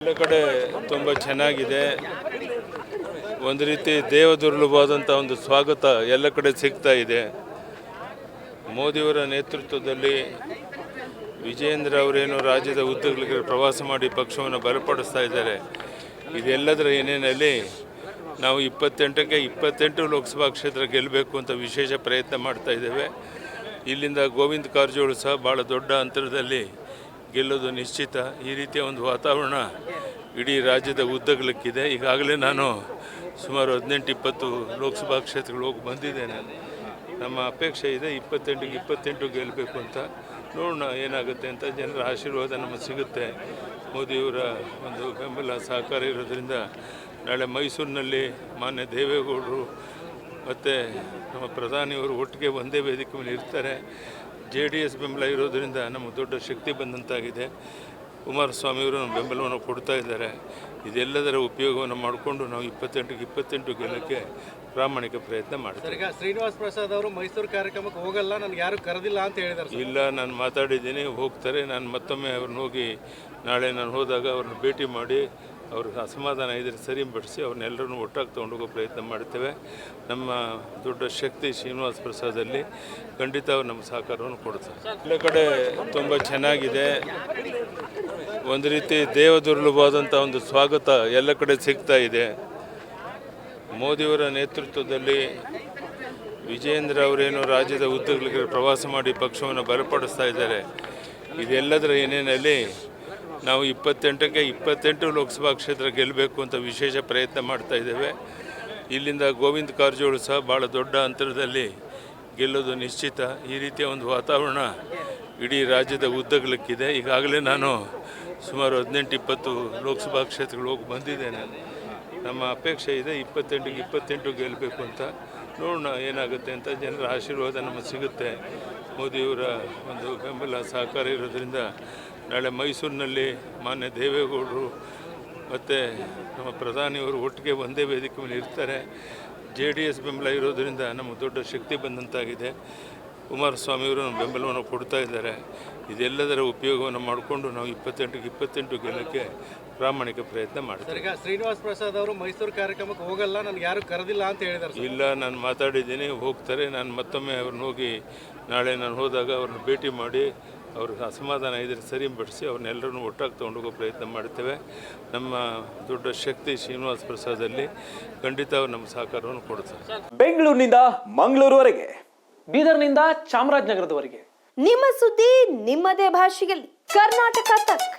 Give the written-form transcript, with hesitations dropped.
ಎಲ್ಲ ಕಡೆ ತುಂಬ ಚೆನ್ನಾಗಿದೆ. ಒಂದು ರೀತಿ ದೇವದುರ್ಲಭವಾದಂಥ ಒಂದು ಸ್ವಾಗತ ಎಲ್ಲ ಕಡೆ ಸಿಗ್ತಾ ಇದೆ. ಮೋದಿಯವರ ನೇತೃತ್ವದಲ್ಲಿ ವಿಜಯೇಂದ್ರ ಅವರೇನು ರಾಜ್ಯದ ಉದ್ದಗಲಿಗೆ ಪ್ರವಾಸ ಮಾಡಿ ಪಕ್ಷವನ್ನು ಬಲಪಡಿಸ್ತಾ ಇದ್ದಾರೆ. ಇದೆಲ್ಲದರ ಹಿನ್ನೆಲೆಯಲ್ಲಿ ನಾವು 28ಕ್ಕೆ 28 ಲೋಕಸಭಾ ಕ್ಷೇತ್ರ ಗೆಲ್ಲಬೇಕು ಅಂತ ವಿಶೇಷ ಪ್ರಯತ್ನ ಮಾಡ್ತಾ ಇದ್ದೇವೆ. ಇಲ್ಲಿಂದ ಗೋವಿಂದ ಕಾರಜೋಳ ಸಹ ಭಾಳ ದೊಡ್ಡ ಅಂತರದಲ್ಲಿ ಗೆಲ್ಲೋದು ನಿಶ್ಚಿತ. ಈ ರೀತಿಯ ಒಂದು ವಾತಾವರಣ ಇಡೀ ರಾಜ್ಯದ ಉದ್ದಗಲಕ್ಕಿದೆ. ಈಗಾಗಲೇ ನಾನು ಸುಮಾರು 18-20 ಲೋಕಸಭಾ ಕ್ಷೇತ್ರಗಳು ಹೋಗಿ ಬಂದಿದ್ದೇನೆ. ನಮ್ಮ ಅಪೇಕ್ಷೆ ಇದೆ 28ಕ್ಕೆ 28 ಗೆಲ್ಲಬೇಕು ಅಂತ. ನೋಡೋಣ ಏನಾಗುತ್ತೆ ಅಂತ. ಜನರ ಆಶೀರ್ವಾದ ನಮಗೆ ಸಿಗುತ್ತೆ. ಮೋದಿಯವರ ಒಂದು ಬೆಂಬಲ ಸಹಕಾರ ಇರೋದರಿಂದ ನಾಳೆ ಮೈಸೂರಿನಲ್ಲಿ ಮಾನ್ಯ ದೇವೇಗೌಡರು ಮತ್ತು ನಮ್ಮ ಪ್ರಧಾನಿಯವರು ಒಟ್ಟಿಗೆ ಒಂದೇ ವೇದಿಕೆ ಮೇಲೆ ಇರ್ತಾರೆ. JDS ಬೆಂಬಲ ಇರೋದರಿಂದ ನಮಗೆ ದೊಡ್ಡ ಶಕ್ತಿ ಬಂದಂತಾಗಿದೆ. ಕುಮಾರಸ್ವಾಮಿಯವರು ನಮ್ಮ ಬೆಂಬಲವನ್ನು ಕೊಡ್ತಾ ಇದ್ದಾರೆ. ಇದೆಲ್ಲದರ ಉಪಯೋಗವನ್ನು ಮಾಡಿಕೊಂಡು ನಾವು 28ಕ್ಕೆ 28 ಗೆಲ್ಲಕ್ಕೆ ಪ್ರಾಮಾಣಿಕ ಪ್ರಯತ್ನ ಮಾಡ್ತೀವಿ. ಈಗ ಶ್ರೀನಿವಾಸ್ ಪ್ರಸಾದ್ ಅವರು ಮೈಸೂರು ಕಾರ್ಯಕ್ರಮಕ್ಕೆ ಹೋಗಲ್ಲ, ನನಗೆ ಯಾರು ಕರೆದಿಲ್ಲ ಅಂತ ಹೇಳಿದ್ದಾರೆ. ಇಲ್ಲ, ನಾನು ಮಾತಾಡಿದ್ದೀನಿ, ಹೋಗ್ತಾರೆ. ನಾನು ಮತ್ತೊಮ್ಮೆ ಅವ್ರನ್ನ ಹೋಗಿ ನಾಳೆ ನಾನು ಹೋದಾಗ ಅವ್ರನ್ನ ಭೇಟಿ ಮಾಡಿ ಅವ್ರಿಗೆ ಅಸಮಾಧಾನ ಇದ್ದರೆ ಸರಿಪಡಿಸಿ ಅವ್ರನ್ನೆಲ್ಲರನ್ನು ಒಟ್ಟಾಗಿ ತೊಗೊಂಡೋಗೋ ಪ್ರಯತ್ನ ಮಾಡ್ತೇವೆ. ನಮ್ಮ ದೊಡ್ಡ ಶಕ್ತಿ ಶ್ರೀನಿವಾಸ್ ಪ್ರಸಾದಲ್ಲಿ ಖಂಡಿತ ಅವ್ರು ನಮ್ಮ ಸಹಕಾರವನ್ನು ಕೊಡ್ತಾರೆ. ಎಲ್ಲ ಕಡೆ ತುಂಬ ಚೆನ್ನಾಗಿದೆ. ಒಂದು ರೀತಿ ದೇವದುರ್ಲಭವಾದಂಥ ಒಂದು ಸ್ವಾಗತ ಎಲ್ಲ ಕಡೆ ಸಿಗ್ತಾ ಇದೆ. ಮೋದಿಯವರ ನೇತೃತ್ವದಲ್ಲಿ ವಿಜಯೇಂದ್ರ ಅವರೇನು ರಾಜ್ಯದ ಉದ್ದಗಲಿಗೆ ಪ್ರವಾಸ ಮಾಡಿ ಪಕ್ಷವನ್ನು ಬಲಪಡಿಸ್ತಾ ಇದ್ದಾರೆ. ಇದೆಲ್ಲದರ ಹಿನ್ನೆಲೆಯಲ್ಲಿ ನಾವು 28ಕ್ಕೆ 28 ಲೋಕಸಭಾ ಕ್ಷೇತ್ರ ಗೆಲ್ಲಬೇಕು ಅಂತ ವಿಶೇಷ ಪ್ರಯತ್ನ ಮಾಡ್ತಾ ಇದ್ದೇವೆ. ಇಲ್ಲಿಂದ ಗೋವಿಂದ ಕಾರಜೋಳ ಸಹ ಭಾಳ ದೊಡ್ಡ ಅಂತರದಲ್ಲಿ ಗೆಲ್ಲೋದು ನಿಶ್ಚಿತ. ಈ ರೀತಿಯ ಒಂದು ವಾತಾವರಣ ಇಡೀ ರಾಜ್ಯದ ಉದ್ದಗಲಕ್ಕಿದೆ. ಈಗಾಗಲೇ ನಾನು ಸುಮಾರು 18-20 ಲೋಕಸಭಾ ಕ್ಷೇತ್ರಗಳು ಹೋಗಿ ಬಂದಿದ್ದೇನೆ. ನಮ್ಮ ಅಪೇಕ್ಷೆ ಇದೆ 28ಕ್ಕೆ 28 ಗೆಲ್ಲಬೇಕು ಅಂತ. ನೋಡೋಣ ಏನಾಗುತ್ತೆ ಅಂತ. ಜನರ ಆಶೀರ್ವಾದ ನಮಗೆ ಸಿಗುತ್ತೆ. ಮೋದಿಯವರ ಒಂದು ಬೆಂಬಲ ಸಹಕಾರ ಇರೋದರಿಂದ ನಾಳೆ ಮೈಸೂರಿನಲ್ಲಿ ಮಾನ್ಯ ದೇವೇಗೌಡರು ಮತ್ತು ನಮ್ಮ ಪ್ರಧಾನಿಯವರು ಒಟ್ಟಿಗೆ ಒಂದೇ ವೇದಿಕೆ ಮೇಲೆ ಇರ್ತಾರೆ. JDS ಬೆಂಬಲ ಇರೋದರಿಂದ ನಮಗೆ ದೊಡ್ಡ ಶಕ್ತಿ ಬಂದಂತಾಗಿದೆ. ಕುಮಾರಸ್ವಾಮಿಯವರು ನಮ್ಮ ಬೆಂಬಲವನ್ನು ಕೊಡ್ತಾ ಇದ್ದಾರೆ. ಇದೆಲ್ಲದರ ಉಪಯೋಗವನ್ನು ಮಾಡಿಕೊಂಡು ನಾವು 28ಕ್ಕೆ 28 ಗೆಲ್ಲಕ್ಕೆ ಪ್ರಾಮಾಣಿಕ ಪ್ರಯತ್ನ ಮಾಡ್ತೀವಿ. ಈಗ ಶ್ರೀನಿವಾಸ್ ಪ್ರಸಾದ್ ಅವರು ಮೈಸೂರು ಕಾರ್ಯಕ್ರಮಕ್ಕೆ ಹೋಗಲ್ಲ, ನನಗೆ ಯಾರು ಕರೆದಿಲ್ಲ ಅಂತ ಹೇಳಿದ್ದಾರೆ. ಇಲ್ಲ, ನಾನು ಮಾತಾಡಿದ್ದೀನಿ, ಹೋಗ್ತಾರೆ. ನಾನು ಮತ್ತೊಮ್ಮೆ ಅವ್ರನ್ನ ಹೋಗಿ ನಾಳೆ ನಾನು ಹೋದಾಗ ಅವ್ರನ್ನ ಭೇಟಿ ಮಾಡಿ ಅವ್ರಿಗೆ ಅಸಮಾಧಾನ ಇದ್ದರೆ ಸರಿಪಡಿಸಿ ಅವ್ರನ್ನೆಲ್ಲರನ್ನು ಒಟ್ಟಾಗಿ ತೊಗೊಂಡೋಗೋ ಪ್ರಯತ್ನ ಮಾಡ್ತೇವೆ. ನಮ್ಮ ದೊಡ್ಡ ಶಕ್ತಿ ಶ್ರೀನಿವಾಸ್ ಪ್ರಸಾದಲ್ಲಿ ಖಂಡಿತ ಅವ್ರು ನಮ್ಮ ಸಹಕಾರವನ್ನು ಕೊಡ್ತಾರೆ. ಬೆಂಗಳೂರಿನಿಂದ ಮಂಗಳೂರುವರೆಗೆ, ಬೀದರ್ನಿಂದ ಚಾಮರಾಜನಗರದವರೆಗೆ ನಿಮ್ಮ ಸುದ್ದಿ ನಿಮ್ಮದೇ ಭಾಷೆಯಲ್ಲಿ ಕರ್ನಾಟಕ ತಕ್.